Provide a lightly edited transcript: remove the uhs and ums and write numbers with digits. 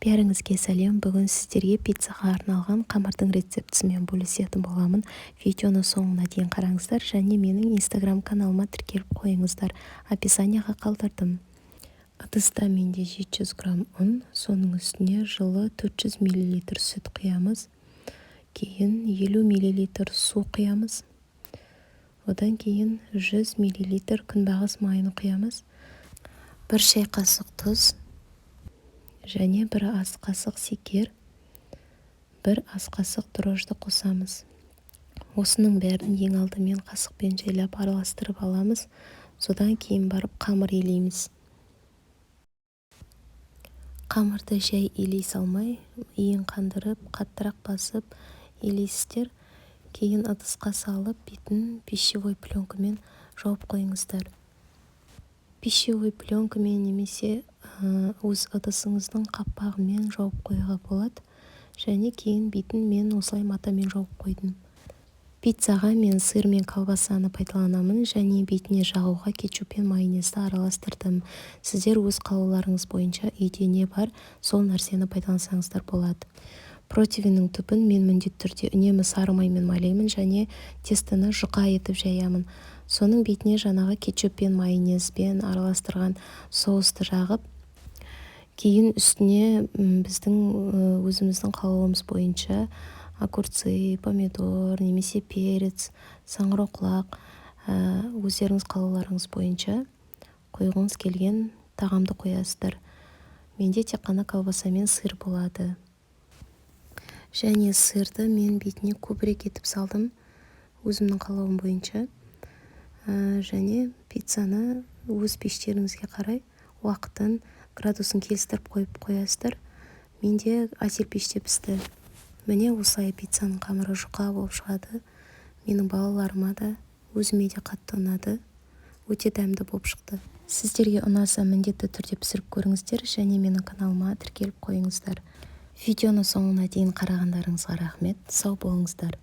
Бәріңізге сәлем. Бүгін сіздерге пиццаға арналған қамырдың рецептісімен бөлісетін боламын. Видеоны соңына дейін қараңыздар және менің инстаграм каналыма тіркеліп қойыңыздар. Описанияға қалдырдым. Ыдыста менде 700 грамм ұн, соның үстіне жылы 400 мл сүт құямыз. Кейін 50 мл су құямыз. Одан кейін 100 мл күнбағыс майын құямыз. 1 шай қасық тұз және 1 ас қасық секер, 1 ас қасық дрожжды қосамыз. Осының бәрін ең алдымен қасықпен жайлап араластырып аламыз. Содан кейін барып қамыр илейміз. Қамырды жай илей салмай, иін қандырып, қаттырақ басып илейсіздер. Кейін ыдысқа салып, бетін пищевой пленкамен жауып қойыңыздар. Пищевой пленкамен немесе өз ыдысыңыздың қаппағымен жауып қоюға болады. Және кейін бетін мен осылай матамен жауып қойдым. Пиццаға мен сыр мен колбасаны пайдаланамын және бетіне жағуға кетчуп пен майонезді араластырдым. Сіздер өз қалауларыңыз бойынша үйде не бар, сол нәрсені пайдалансаңыздар болады. Противеннің түбін мен міндетті түрде үнемі сары маймен майлаймын және тестаны жұқа етіп жаямын. Соның бетіне жаңағы кетчуп пен майонезбен араластырған соусты жағып, кейін үстіне біздің өзіміздің қалауымыз бойынша огурцы, помидор, немесе перец, саңырауқұлақ, өздеріңіз қалауларыңыз бойынша қойғыңыз келген тағамды қоясыздар. Менде тек қана колбаса мен сыр болады. Және сырды мен бетіне көбірек етіп салдым өзімнің қалауым бойынша. Және пиццаны өз пештеріңізге қарай уақытын, градусын келістіріп қойып қоясыздар. Менде атель пеште пісті. Міне осылай пиццаның қамыры жұқа болып шығады. Менің балаларыма да, өзіме де қатты ұнады. Өте дәмді болып шықты. Сіздерге ұнаса міндетті түрде пісіріп көріңіздер және менің каналыма тіркеліп қойыңыздар. Видеоны соңына дейін қарағандарыңызға рахмет. Сау болыңыздар.